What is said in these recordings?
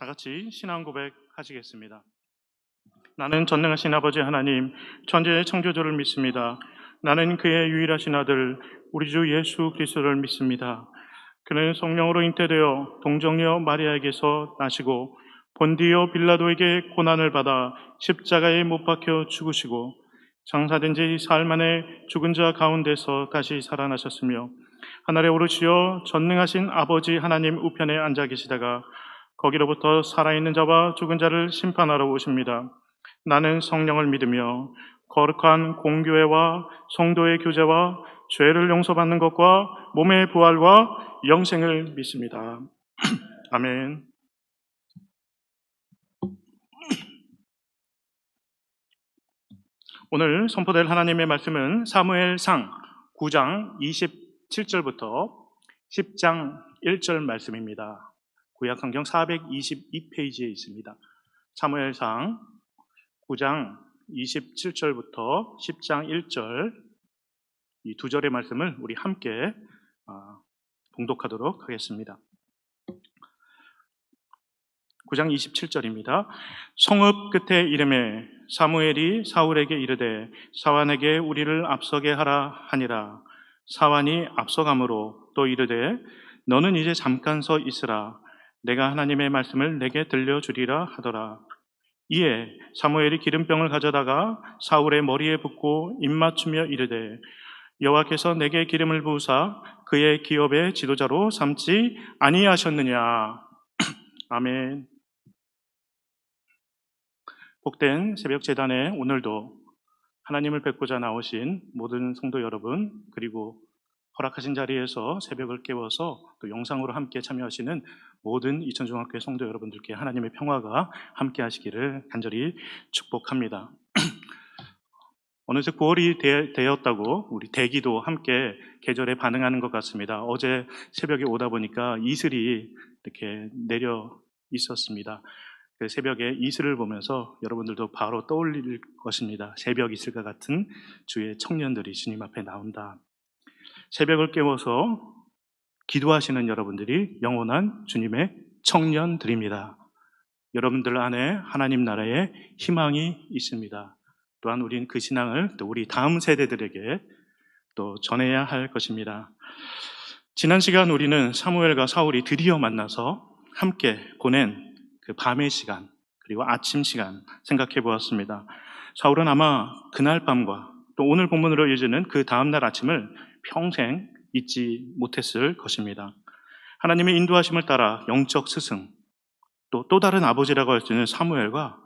다 같이 신앙 고백 하시겠습니다. 나는 전능하신 아버지 하나님, 천지의 창조주를 믿습니다. 나는 그의 유일하신 아들, 우리 주 예수 그리스도를 믿습니다. 그는 성령으로 잉태되어 동정녀 마리아에게서 나시고 본디오 빌라도에게 고난을 받아 십자가에 못 박혀 죽으시고 장사된 지 사흘 만에 죽은 자 가운데서 다시 살아나셨으며 하늘에 오르시어 전능하신 아버지 하나님 우편에 앉아 계시다가 거기로부터 살아있는 자와 죽은 자를 심판하러 오십니다. 나는 성령을 믿으며 거룩한 공교회와 성도의 교제와 죄를 용서받는 것과 몸의 부활과 영생을 믿습니다. 아멘. 오늘 선포될 하나님의 말씀은 사무엘상 9장 27절부터 10장 1절 말씀입니다. 구약성경 422페이지에 있습니다. 사무엘상 9장 27절부터 10장 1절 이 두 절의 말씀을 우리 함께 봉독하도록 하겠습니다. 9장 27절입니다. 성읍 끝에 이름에 사무엘이 사울에게 이르되 사완에게 우리를 앞서게 하라 하니라. 사완이 앞서가므로 또 이르되 너는 이제 잠깐 서 있으라. 내가 하나님의 말씀을 내게 들려주리라 하더라. 이에 사무엘이 기름병을 가져다가 사울의 머리에 붓고 입맞추며 이르되 여호와께서 내게 기름을 부으사 그의 기업의 지도자로 삼지 아니하셨느냐. 아멘. 복된 새벽 제단에 오늘도 하나님을 뵙고자 나오신 모든 성도 여러분, 그리고 허락하신 자리에서 새벽을 깨워서 또 영상으로 함께 참여하시는 모든 이천중학교의 성도 여러분들께 하나님의 평화가 함께 하시기를 간절히 축복합니다. 어느새 9월이 되었다고 우리 대기도 함께 계절에 반응하는 것 같습니다. 어제 새벽에 오다 보니까 이슬이 이렇게 내려 있었습니다. 그 새벽에 이슬을 보면서 여러분들도 바로 떠올릴 것입니다. 새벽 이슬과 같은 주의 청년들이 주님 앞에 나온다. 새벽을 깨워서 기도하시는 여러분들이 영원한 주님의 청년들입니다. 여러분들 안에 하나님 나라의 희망이 있습니다. 또한 우리는 그 신앙을 또 우리 다음 세대들에게 또 전해야 할 것입니다. 지난 시간 우리는 사무엘과 사울이 드디어 만나서 함께 보낸 그 밤의 시간 그리고 아침 시간 생각해 보았습니다. 사울은 아마 그날 밤과 또 오늘 본문으로 이어지는 그 다음날 아침을 평생 잊지 못했을 것입니다. 하나님의 인도하심을 따라 영적 스승 또 다른 아버지라고 할 수 있는 사무엘과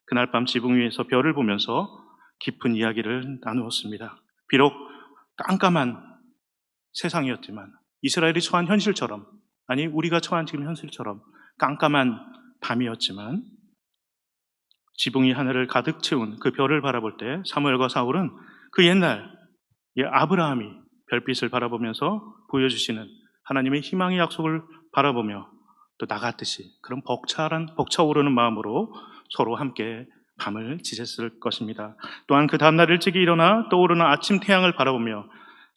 그날 밤 지붕 위에서 별을 보면서 깊은 이야기를 나누었습니다. 비록 깜깜한 세상이었지만 이스라엘이 처한 현실처럼, 아니 우리가 처한 지금 현실처럼 깜깜한 밤이었지만 지붕이 하늘을 가득 채운 그 별을 바라볼 때 사무엘과 사울은 그 옛날 아브라함이 별빛을 바라보면서 보여주시는 하나님의 희망의 약속을 바라보며 또 나갔듯이 그런 벅차오르는 마음으로 서로 함께 밤을 지냈을 것입니다. 또한 그 다음날 일찍이 일어나 떠오르는 아침 태양을 바라보며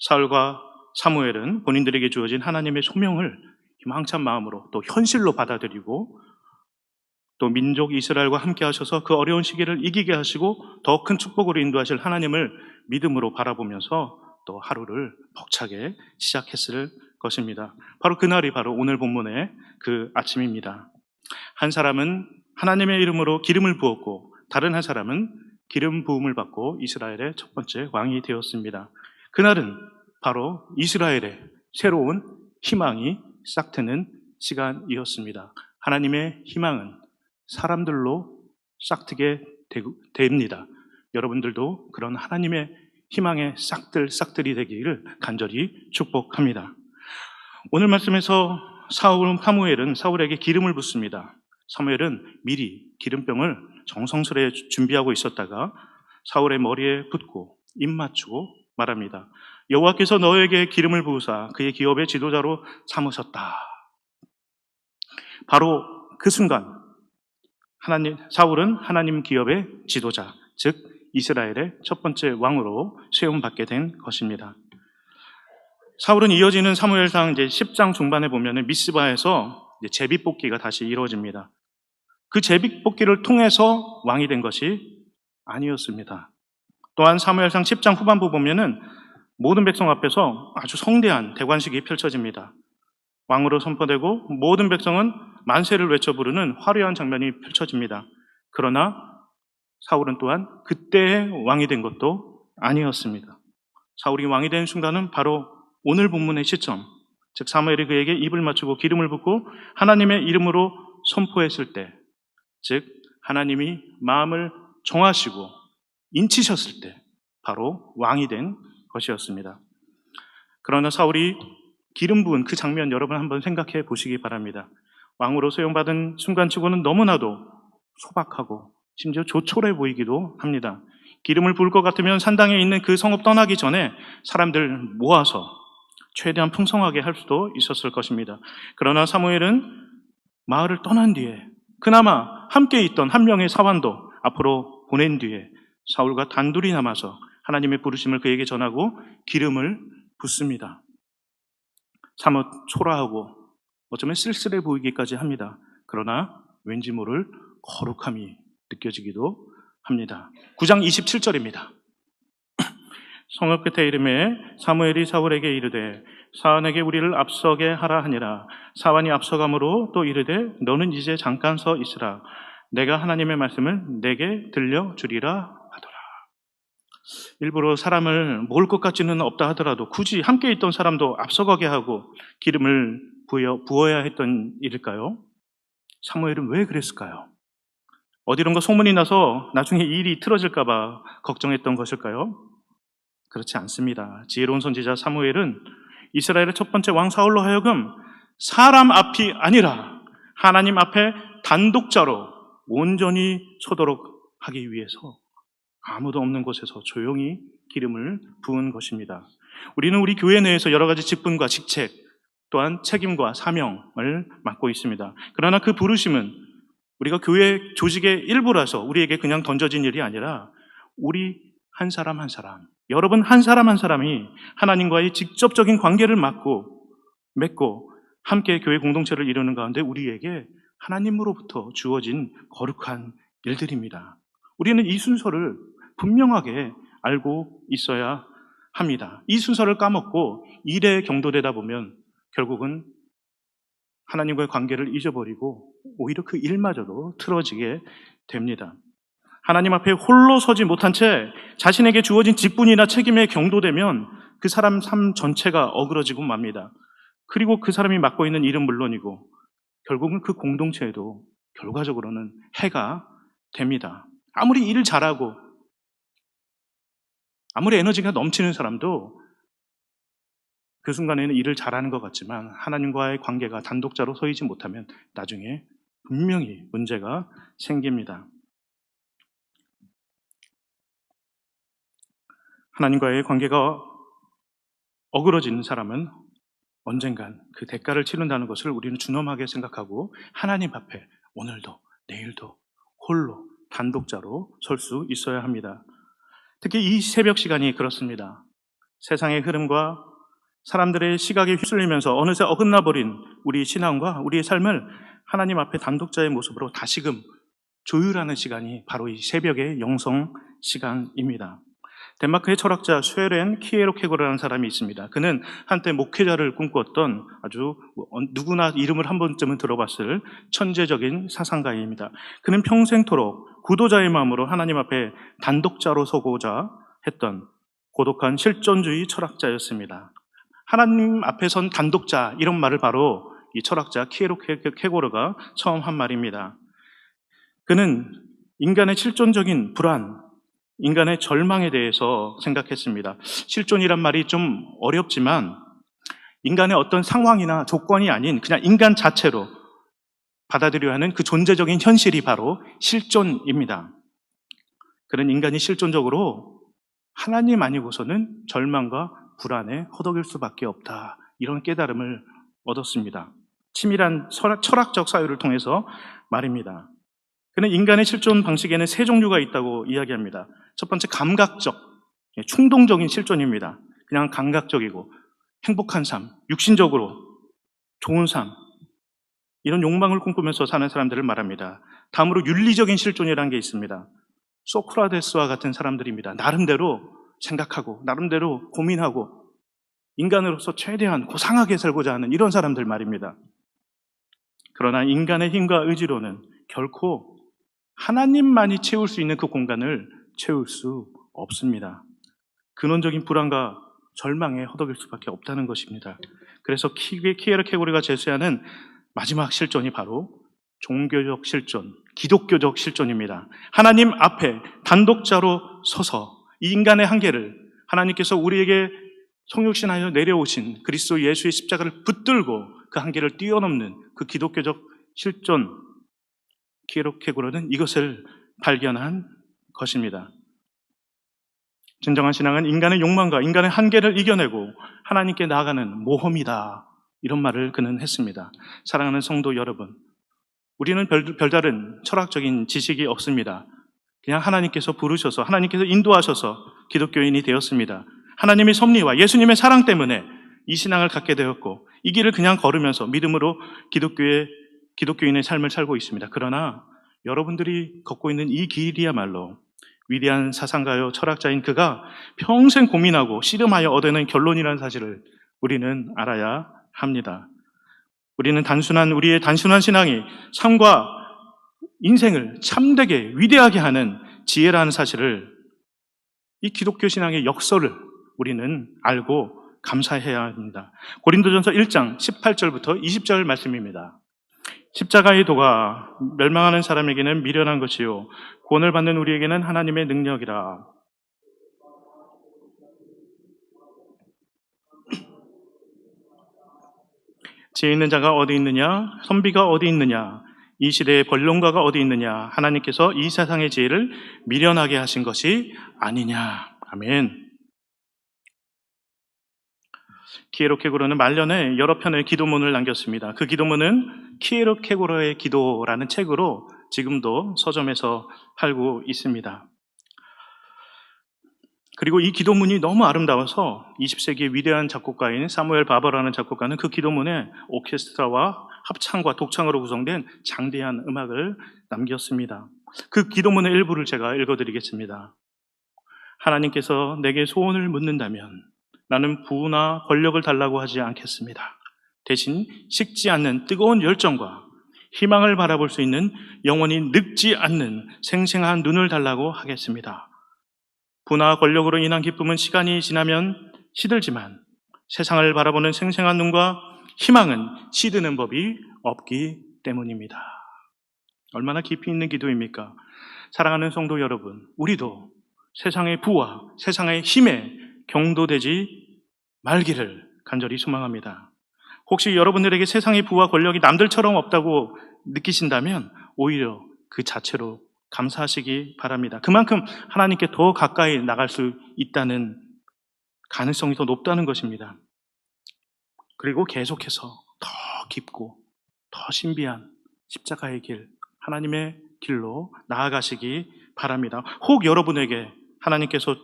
사울과 사무엘은 본인들에게 주어진 하나님의 소명을 희망찬 마음으로 또 현실로 받아들이고 또 민족 이스라엘과 함께 하셔서 그 어려운 시기를 이기게 하시고 더 큰 축복으로 인도하실 하나님을 믿음으로 바라보면서 또 하루를 벅차게 시작했을 것입니다. 바로 그날이 바로 오늘 본문의 그 아침입니다. 한 사람은 하나님의 이름으로 기름을 부었고 다른 한 사람은 기름 부음을 받고 이스라엘의 첫 번째 왕이 되었습니다. 그날은 바로 이스라엘의 새로운 희망이 싹트는 시간이었습니다. 하나님의 희망은 사람들로 싹트게 됩니다. 여러분들도 그런 하나님의 희망의 싹들이 되기를 간절히 축복합니다. 오늘 말씀에서 사무엘은 사울에게 기름을 붓습니다. 사무엘은 미리 기름병을 정성스레 준비하고 있었다가 사울의 머리에 붓고 입 맞추고 말합니다. 여호와께서 너에게 기름을 부으사 그의 기업의 지도자로 삼으셨다. 바로 그 순간 사울은 하나님 기업의 지도자, 즉 이스라엘의 첫 번째 왕으로 세움받게 된 것입니다. 사울은 이어지는 사무엘상 이제 10장 중반에 보면은 미스바에서 제비 뽑기가 다시 이루어집니다. 그 제비뽑기를 통해서 왕이 된 것이 아니었습니다. 또한 사무엘상 10장 후반부 보면은 모든 백성 앞에서 아주 성대한 대관식이 펼쳐집니다. 왕으로 선포되고 모든 백성은 만세를 외쳐 부르는 화려한 장면이 펼쳐집니다. 그러나 사울은 또한 그때의 왕이 된 것도 아니었습니다. 사울이 왕이 된 순간은 바로 오늘 본문의 시점, 즉 사무엘이 그에게 입을 맞추고 기름을 붓고 하나님의 이름으로 선포했을 때, 즉 하나님이 마음을 정하시고 인치셨을 때 바로 왕이 된 것이었습니다. 그러나 사울이 기름 부은 그 장면 여러분 한번 생각해 보시기 바랍니다. 왕으로 소용받은 순간치고는 너무나도 소박하고 심지어 조촐해 보이기도 합니다. 기름을 부을 것 같으면 산당에 있는 그 성읍 떠나기 전에 사람들 모아서 최대한 풍성하게 할 수도 있었을 것입니다. 그러나 사무엘은 마을을 떠난 뒤에 그나마 함께 있던 한 명의 사환도 앞으로 보낸 뒤에 사울과 단둘이 남아서 하나님의 부르심을 그에게 전하고 기름을 붓습니다. 사뭇 초라하고 어쩌면 쓸쓸해 보이기까지 합니다. 그러나 왠지 모를 거룩함이 느껴지기도 합니다. 9장 27절입니다. 성읍 끝에 이름에 사무엘이 사울에게 이르되 사환에게 우리를 앞서게 하라 하니라. 사환이 앞서감으로 또 이르되 너는 이제 잠깐 서 있으라. 내가 하나님의 말씀을 내게 들려주리라 하더라. 일부러 사람을 모을 것 같지는 없다 하더라도 굳이 함께 있던 사람도 앞서가게 하고 기름을 부어야 했던 일일까요? 사무엘은 왜 그랬을까요? 어디론가 소문이 나서 나중에 일이 틀어질까 봐 걱정했던 것일까요? 그렇지 않습니다. 지혜로운 선지자 사무엘은 이스라엘의 첫 번째 왕 사울로 하여금 사람 앞이 아니라 하나님 앞에 단독자로 온전히 서도록 하기 위해서 아무도 없는 곳에서 조용히 기름을 부은 것입니다. 우리는 우리 교회 내에서 여러 가지 직분과 직책 또한 책임과 사명을 맡고 있습니다. 그러나 그 부르심은 우리가 교회 조직의 일부라서 우리에게 그냥 던져진 일이 아니라 우리 한 사람 한 사람, 여러분 한 사람 한 사람이 하나님과의 직접적인 관계를 맺고 함께 교회 공동체를 이루는 가운데 우리에게 하나님으로부터 주어진 거룩한 일들입니다. 우리는 이 순서를 분명하게 알고 있어야 합니다. 이 순서를 까먹고 일에 경도되다 보면 결국은 하나님과의 관계를 잊어버리고 오히려 그 일마저도 틀어지게 됩니다. 하나님 앞에 홀로 서지 못한 채 자신에게 주어진 직분이나 책임에 경도되면 그 사람 삶 전체가 어그러지고 맙니다. 그리고 그 사람이 맡고 있는 일은 물론이고 결국은 그 공동체에도 결과적으로는 해가 됩니다. 아무리 일을 잘하고 아무리 에너지가 넘치는 사람도 그 순간에는 일을 잘하는 것 같지만 하나님과의 관계가 단독자로 서이지 못하면 나중에 분명히 문제가 생깁니다. 하나님과의 관계가 어그러지는 사람은 언젠간 그 대가를 치른다는 것을 우리는 준엄하게 생각하고 하나님 앞에 오늘도 내일도 홀로 단독자로 설 수 있어야 합니다. 특히 이 새벽 시간이 그렇습니다. 세상의 흐름과 사람들의 시각에 휩쓸리면서 어느새 어긋나버린 우리 신앙과 우리의 삶을 하나님 앞에 단독자의 모습으로 다시금 조율하는 시간이 바로 이 새벽의 영성 시간입니다. 덴마크의 철학자 쉐렌 키에로케고르라는 사람이 있습니다. 그는 한때 목회자를 꿈꿨던 아주 누구나 이름을 한 번쯤은 들어봤을 천재적인 사상가입니다. 그는 평생토록 구도자의 마음으로 하나님 앞에 단독자로 서고자 했던 고독한 실존주의 철학자였습니다. 하나님 앞에 선 단독자, 이런 말을 바로 이 철학자 키에로케고르가 처음 한 말입니다. 그는 인간의 실존적인 불안, 인간의 절망에 대해서 생각했습니다. 실존이란 말이 좀 어렵지만 인간의 어떤 상황이나 조건이 아닌 그냥 인간 자체로 받아들여야 하는 그 존재적인 현실이 바로 실존입니다. 그런 인간이 실존적으로 하나님 아니고서는 절망과 불안에 허덕일 수밖에 없다. 이런 깨달음을 얻었습니다. 치밀한 철학적 사유를 통해서 말입니다. 그는 인간의 실존 방식에는 세 종류가 있다고 이야기합니다. 첫 번째, 감각적, 충동적인 실존입니다. 그냥 감각적이고 행복한 삶, 육신적으로 좋은 삶, 이런 욕망을 꿈꾸면서 사는 사람들을 말합니다. 다음으로 윤리적인 실존이라는 게 있습니다. 소크라테스와 같은 사람들입니다. 나름대로 생각하고 나름대로 고민하고 인간으로서 최대한 고상하게 살고자 하는 이런 사람들 말입니다. 그러나 인간의 힘과 의지로는 결코 하나님만이 채울 수 있는 그 공간을 채울 수 없습니다. 근원적인 불안과 절망에 허덕일 수밖에 없다는 것입니다. 그래서 키에르케고르가 제시하는 마지막 실존이 바로 종교적 실존, 기독교적 실존입니다. 하나님 앞에 단독자로 서서 이 인간의 한계를 하나님께서 우리에게 성육신하여 내려오신 그리스도 예수의 십자가를 붙들고 그 한계를 뛰어넘는 그 기독교적 실존, 키에르케고르는 이것을 발견한 것입니다. 진정한 신앙은 인간의 욕망과 인간의 한계를 이겨내고 하나님께 나아가는 모험이다. 이런 말을 그는 했습니다. 사랑하는 성도 여러분, 우리는 별다른 철학적인 지식이 없습니다. 그냥 하나님께서 부르셔서 하나님께서 인도하셔서 기독교인이 되었습니다. 하나님의 섭리와 예수님의 사랑 때문에 이 신앙을 갖게 되었고 이 길을 그냥 걸으면서 믿음으로 기독교인의 삶을 살고 있습니다. 그러나 여러분들이 걷고 있는 이 길이야말로 위대한 사상가요 철학자인 그가 평생 고민하고 씨름하여 얻어낸 결론이라는 사실을 우리는 알아야 합니다. 우리의 단순한 신앙이 삶과 인생을 참되게 위대하게 하는 지혜라는 사실을 이 기독교 신앙의 역설을 우리는 알고 감사해야 합니다. 고린도전서 1장 18절부터 20절 말씀입니다. 십자가의 도가 멸망하는 사람에게는 미련한 것이요 구원을 받는 우리에게는 하나님의 능력이라. 지혜 있는 자가 어디 있느냐? 선비가 어디 있느냐? 이 시대의 번론가가 어디 있느냐? 하나님께서 이 세상의 지혜를 미련하게 하신 것이 아니냐? 아멘. 키에르케고르는 말년에 여러 편의 기도문을 남겼습니다. 그 기도문은 키에르케고르의 기도라는 책으로 지금도 서점에서 팔고 있습니다. 그리고 이 기도문이 너무 아름다워서 20세기의 위대한 작곡가인 사무엘 바버라는 작곡가는 그 기도문에 오케스트라와 합창과 독창으로 구성된 장대한 음악을 남겼습니다. 그 기도문의 일부를 제가 읽어드리겠습니다. 하나님께서 내게 소원을 묻는다면 나는 부나 권력을 달라고 하지 않겠습니다. 대신 식지 않는 뜨거운 열정과 희망을 바라볼 수 있는 영원히 늙지 않는 생생한 눈을 달라고 하겠습니다. 부나 권력으로 인한 기쁨은 시간이 지나면 시들지만 세상을 바라보는 생생한 눈과 희망은 시드는 법이 없기 때문입니다. 얼마나 깊이 있는 기도입니까? 사랑하는 성도 여러분, 우리도 세상의 부와 세상의 힘에 경도되지 말기를 간절히 소망합니다. 혹시 여러분들에게 세상의 부와 권력이 남들처럼 없다고 느끼신다면 오히려 그 자체로 감사하시기 바랍니다. 그만큼 하나님께 더 가까이 나갈 수 있다는 가능성이 더 높다는 것입니다. 그리고 계속해서 더 깊고 더 신비한 십자가의 길, 하나님의 길로 나아가시기 바랍니다. 혹 여러분에게 하나님께서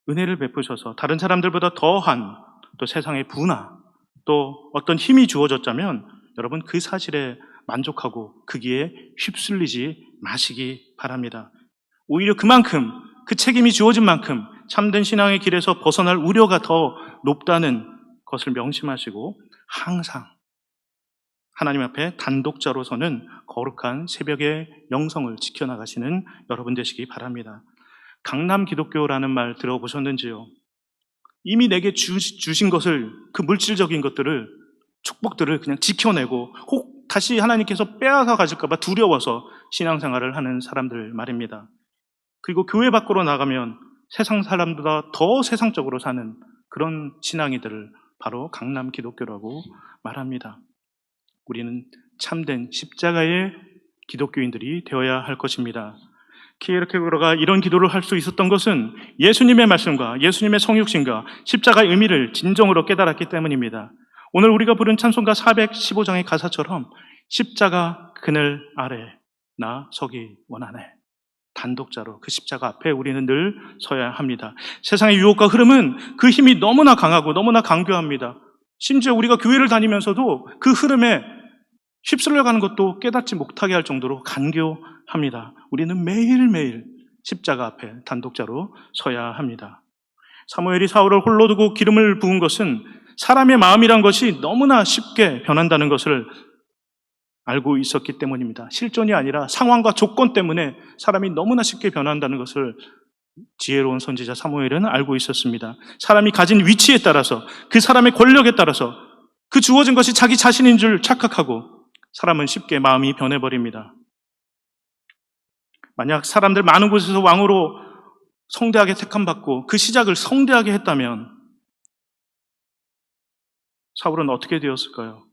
은혜를 베푸셔서 다른 사람들보다 더한 또 세상의 부나 또 어떤 힘이 주어졌다면 여러분 그 사실에 만족하고 거기에 휩쓸리지 마시기 바랍니다. 오히려 그만큼 그 책임이 주어진 만큼 참된 신앙의 길에서 벗어날 우려가 더 높다는 것을 명심하시고 항상 하나님 앞에 단독자로 서는 거룩한 새벽의 영성을 지켜나가시는 여러분 되시기 바랍니다. 강남 기독교라는 말 들어보셨는지요? 이미 내게 주신 것을, 그 물질적인 것들을, 축복들을 그냥 지켜내고 혹 다시 하나님께서 빼앗아 가질까 봐 두려워서 신앙생활을 하는 사람들 말입니다. 그리고 교회 밖으로 나가면 세상 사람보다 더 세상적으로 사는 그런 신앙이들을 바로 강남 기독교라고 말합니다. 우리는 참된 십자가의 기독교인들이 되어야 할 것입니다. 키에르케고르가 이런 기도를 할 수 있었던 것은 예수님의 말씀과 예수님의 성육신과 십자가의 의미를 진정으로 깨달았기 때문입니다. 오늘 우리가 부른 찬송가 415장의 가사처럼 십자가 그늘 아래 나 서기 원하네. 단독자로 그 십자가 앞에 우리는 늘 서야 합니다. 세상의 유혹과 흐름은 그 힘이 너무나 강하고 너무나 강교합니다. 심지어 우리가 교회를 다니면서도 그 흐름에 휩쓸려 가는 것도 깨닫지 못하게 할 정도로 간교합니다. 우리는 매일매일 십자가 앞에 단독자로 서야 합니다. 사무엘이 사울을 홀로 두고 기름을 부은 것은 사람의 마음이란 것이 너무나 쉽게 변한다는 것을 알고 있었기 때문입니다. 실존이 아니라 상황과 조건 때문에 사람이 너무나 쉽게 변한다는 것을 지혜로운 선지자 사무엘은 알고 있었습니다. 사람이 가진 위치에 따라서, 그 사람의 권력에 따라서 그 주어진 것이 자기 자신인 줄 착각하고 사람은 쉽게 마음이 변해버립니다. 만약 사람들 많은 곳에서 왕으로 성대하게 택함받고 그 시작을 성대하게 했다면 사울은 어떻게 되었을까요?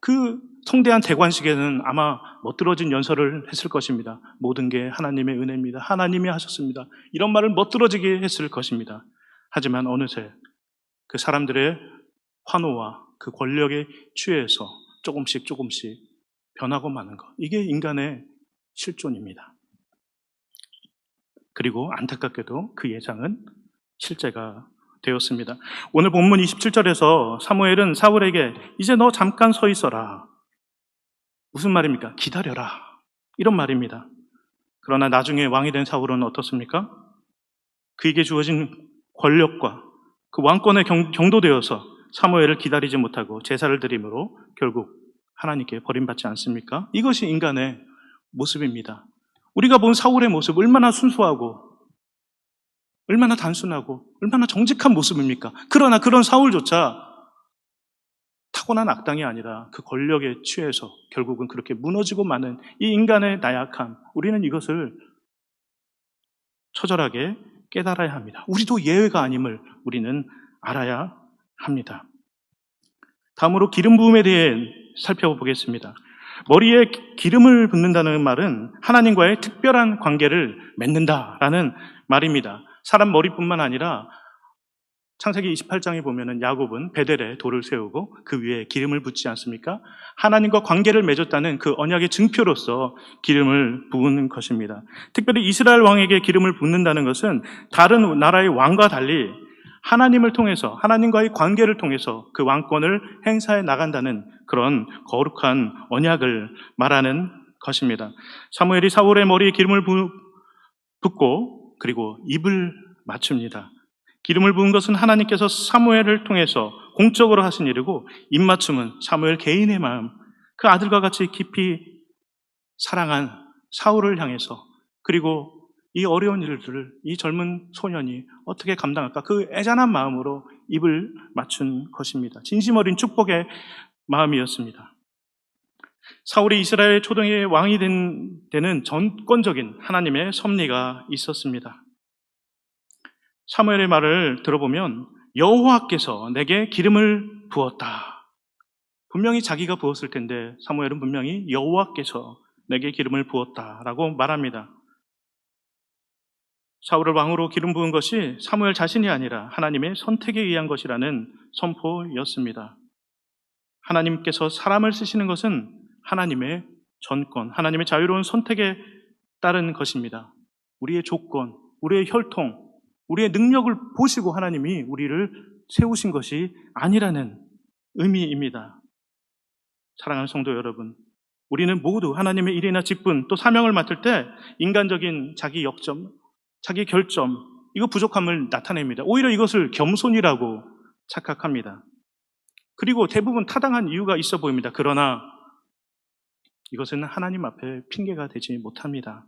그 성대한 대관식에는 아마 멋들어진 연설을 했을 것입니다. 모든 게 하나님의 은혜입니다. 하나님이 하셨습니다. 이런 말을 멋들어지게 했을 것입니다. 하지만 어느새 그 사람들의 환호와 그 권력에 취해서 조금씩 변하고 마는 것. 이게 인간의 실존입니다. 그리고 안타깝게도 그 예상은 실제가 되었습니다. 오늘 본문 27절에서 사무엘은 사울에게 이제 너 잠깐 서 있어라. 무슨 말입니까? 기다려라. 이런 말입니다. 그러나 나중에 왕이 된 사울은 어떻습니까? 그에게 주어진 권력과 그 왕권에 경도되어서 사무엘을 기다리지 못하고 제사를 드림으로 결국 하나님께 버림받지 않습니까? 이것이 인간의 모습입니다. 우리가 본 사울의 모습 얼마나 순수하고 얼마나 단순하고 얼마나 정직한 모습입니까? 그러나 그런 사울조차 타고난 악당이 아니라 그 권력에 취해서 결국은 그렇게 무너지고 마는 이 인간의 나약함, 우리는 이것을 처절하게 깨달아야 합니다. 우리도 예외가 아님을 우리는 알아야 합니다. 다음으로 기름 부음에 대해 살펴보겠습니다. 머리에 기름을 붓는다는 말은 하나님과의 특별한 관계를 맺는다라는 말입니다. 사람 머리뿐만 아니라 창세기 28장에 보면은 야곱은 베델에 돌을 세우고 그 위에 기름을 붓지 않습니까? 하나님과 관계를 맺었다는 그 언약의 증표로서 기름을 부은 것입니다. 특별히 이스라엘 왕에게 기름을 붓는다는 것은 다른 나라의 왕과 달리 하나님을 통해서, 하나님과의 관계를 통해서 그 왕권을 행사해 나간다는 그런 거룩한 언약을 말하는 것입니다. 사무엘이 사울의 머리에 기름을 붓고 그리고 입을 맞춥니다. 기름을 부은 것은 하나님께서 사무엘을 통해서 공적으로 하신 일이고, 입맞춤은 사무엘 개인의 마음, 그 아들과 같이 깊이 사랑한 사울을 향해서, 그리고 이 어려운 일들을 이 젊은 소년이 어떻게 감당할까, 그 애잔한 마음으로 입을 맞춘 것입니다. 진심 어린 축복의 마음이었습니다. 사울이 이스라엘 초등의 왕이 된 데는 전권적인 하나님의 섭리가 있었습니다. 사무엘의 말을 들어보면 여호와께서 내게 기름을 부었다. 분명히 자기가 부었을 텐데 사무엘은 분명히 여호와께서 내게 기름을 부었다라고 말합니다. 사울을 왕으로 기름 부은 것이 사무엘 자신이 아니라 하나님의 선택에 의한 것이라는 선포였습니다. 하나님께서 사람을 쓰시는 것은 하나님의 전권, 하나님의 자유로운 선택에 따른 것입니다. 우리의 조건, 우리의 혈통, 우리의 능력을 보시고 하나님이 우리를 세우신 것이 아니라는 의미입니다. 사랑하는 성도 여러분, 우리는 모두 하나님의 일이나 직분 또 사명을 맡을 때 인간적인 자기 역점, 자기 결점, 이거 부족함을 나타냅니다. 오히려 이것을 겸손이라고 착각합니다. 그리고 대부분 타당한 이유가 있어 보입니다. 그러나 이것은 하나님 앞에 핑계가 되지 못합니다.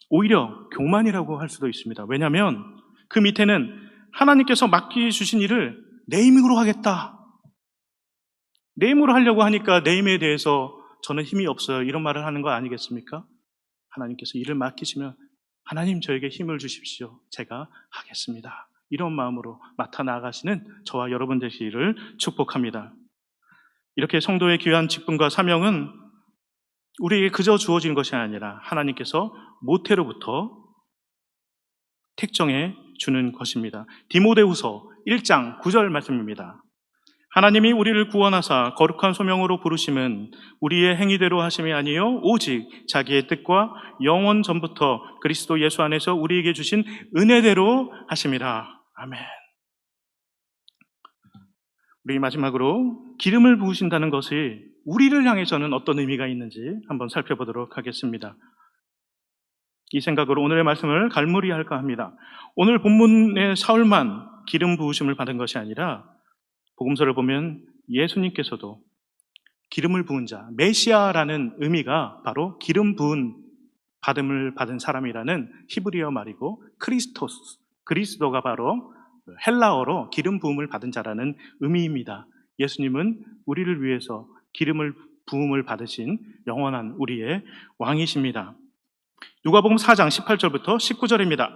오히려 교만이라고 할 수도 있습니다. 왜냐하면 그 밑에는 하나님께서 맡겨주신 일을 내 힘으로 하겠다. 내 힘으로 하려고 하니까 내 힘에 대해서 저는 힘이 없어요. 이런 말을 하는 거 아니겠습니까? 하나님께서 일을 맡기시면 하나님 저에게 힘을 주십시오. 제가 하겠습니다. 이런 마음으로 맡아 나가시는 저와 여러분 되시기를 축복합니다. 이렇게 성도의 귀한 직분과 사명은 우리에게 그저 주어진 것이 아니라 하나님께서 모태로부터 택정해 주는 것입니다. 디모데후서 1장 9절 말씀입니다. 하나님이 우리를 구원하사 거룩한 소명으로 부르심은 우리의 행위대로 하심이 아니요 오직 자기의 뜻과 영원 전부터 그리스도 예수 안에서 우리에게 주신 은혜대로 하심이라. 아멘. 우리 마지막으로 기름을 부으신다는 것이 우리를 향해서는 어떤 의미가 있는지 한번 살펴보도록 하겠습니다. 이 생각으로 오늘의 말씀을 갈무리할까 합니다. 오늘 본문의 사울만 기름 부으심을 받은 것이 아니라 복음서를 보면 예수님께서도 기름을 부은 자, 메시아라는 의미가 바로 기름 부은 받음을 받은 사람이라는 히브리어 말이고, 크리스토스, 그리스도가 바로 헬라어로 기름 부음을 받은 자라는 의미입니다. 예수님은 우리를 위해서 기름을 부음을 받으신 영원한 우리의 왕이십니다. 누가복음 4장 18절부터 19절입니다.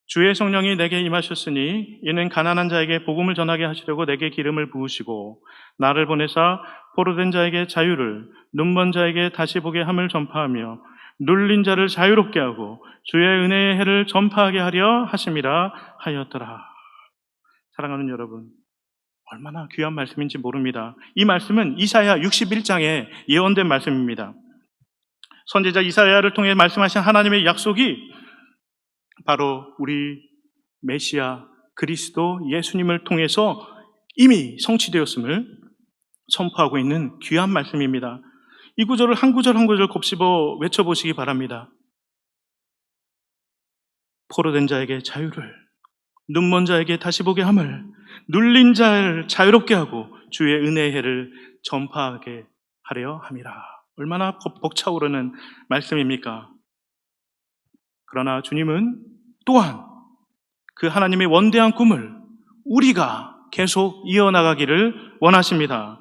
주의 성령이 내게 임하셨으니 이는 가난한 자에게 복음을 전하게 하시려고 내게 기름을 부으시고 나를 보내사 포로된 자에게 자유를, 눈먼 자에게 다시 보게 함을 전파하며 눌린 자를 자유롭게 하고 주의 은혜의 해를 전파하게 하려 하심이라 하였더라. 사랑하는 여러분, 얼마나 귀한 말씀인지 모릅니다. 이 말씀은 이사야 61장에 예언된 말씀입니다. 선지자 이사야를 통해 말씀하신 하나님의 약속이 바로 우리 메시아 그리스도 예수님을 통해서 이미 성취되었음을 선포하고 있는 귀한 말씀입니다. 이 구절을 한 구절 한 구절 곱씹어 외쳐보시기 바랍니다. 포로된 자에게 자유를, 눈먼 자에게 다시 보게 함을, 눌린 자를 자유롭게 하고 주의 은혜의 해를 전파하게 하려 함이라. 얼마나 벅차오르는 말씀입니까? 그러나 주님은 또한 그 하나님의 원대한 꿈을 우리가 계속 이어나가기를 원하십니다.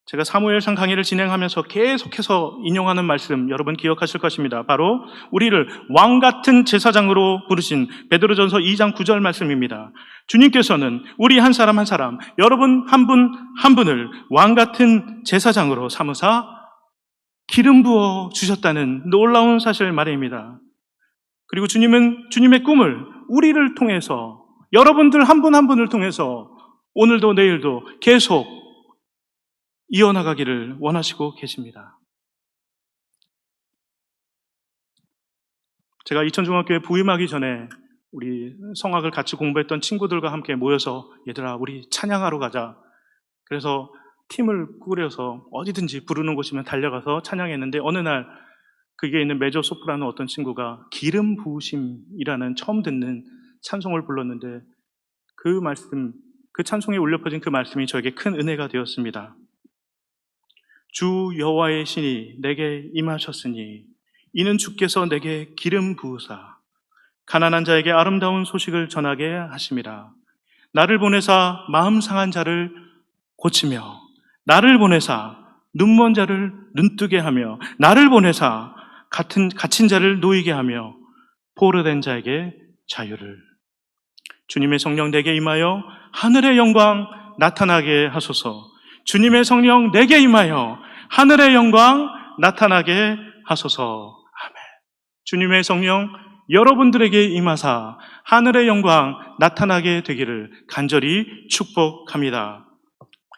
제가 사무엘상 강의를 진행하면서 계속해서 인용하는 말씀 여러분 기억하실 것입니다. 바로 우리를 왕같은 제사장으로 부르신 베드로전서 2장 9절 말씀입니다. 주님께서는 우리 한 사람 한 사람, 여러분 한 분 한 분을 왕같은 제사장으로 삼으사 기름 부어 주셨다는 놀라운 사실 말입니다. 그리고 주님은 주님의 꿈을 우리를 통해서, 여러분들 한 분 한 분을 통해서 오늘도 내일도 계속 이어나가기를 원하시고 계십니다. 제가 이천중학교에 부임하기 전에 우리 성악을 같이 공부했던 친구들과 함께 모여서 얘들아 우리 찬양하러 가자. 그래서 팀을 꾸려서 어디든지 부르는 곳이면 달려가서 찬양했는데 어느 날 그게 있는 메조 소프라노 어떤 친구가 기름 부으심이라는 처음 듣는 찬송을 불렀는데 그 말씀, 그 찬송에 울려 퍼진 그 말씀이 저에게 큰 은혜가 되었습니다. 주 여호와의 신이 내게 임하셨으니 이는 주께서 내게 기름 부으사 가난한 자에게 아름다운 소식을 전하게 하심이라. 나를 보내사 마음 상한 자를 고치며 나를 보내사 눈먼 자를 눈뜨게 하며 나를 보내사 갇힌 자를 놓이게 하며 포로된 자에게 자유를. 주님의 성령 내게 임하여 하늘의 영광 나타나게 하소서. 주님의 성령 내게 임하여 하늘의 영광 나타나게 하소서. 아멘. 주님의 성령 여러분들에게 임하사 하늘의 영광 나타나게 되기를 간절히 축복합니다.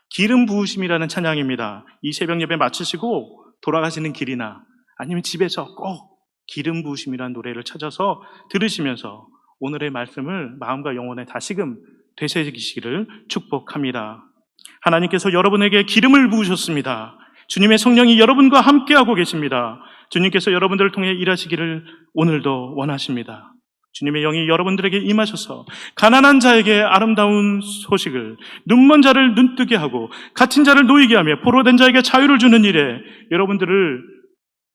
기름 부으심이라는 찬양입니다. 이 새벽 예배 마치시고 돌아가시는 길이나 아니면 집에서 꼭 기름 부으심이라는 노래를 찾아서 들으시면서 오늘의 말씀을 마음과 영혼에 다시금 되새기시기를 축복합니다. 하나님께서 여러분에게 기름을 부으셨습니다. 주님의 성령이 여러분과 함께하고 계십니다. 주님께서 여러분들을 통해 일하시기를 오늘도 원하십니다. 주님의 영이 여러분들에게 임하셔서 가난한 자에게 아름다운 소식을, 눈먼 자를 눈뜨게 하고 갇힌 자를 놓이게 하며 포로된 자에게 자유를 주는 일에 여러분들을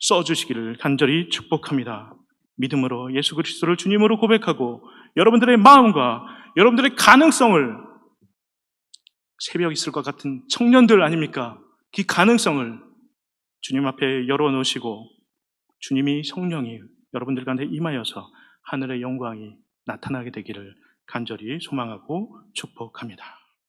써주시기를 간절히 축복합니다. 믿음으로 예수 그리스도를 주님으로 고백하고 여러분들의 마음과 여러분들의 가능성을, 새벽 있을 것 같은 청년들 아닙니까? 그 가능성을 주님 앞에 열어놓으시고 주님이 성령이 여러분들 가운데 임하여서 하늘의 영광이 나타나게 되기를 간절히 소망하고 축복합니다.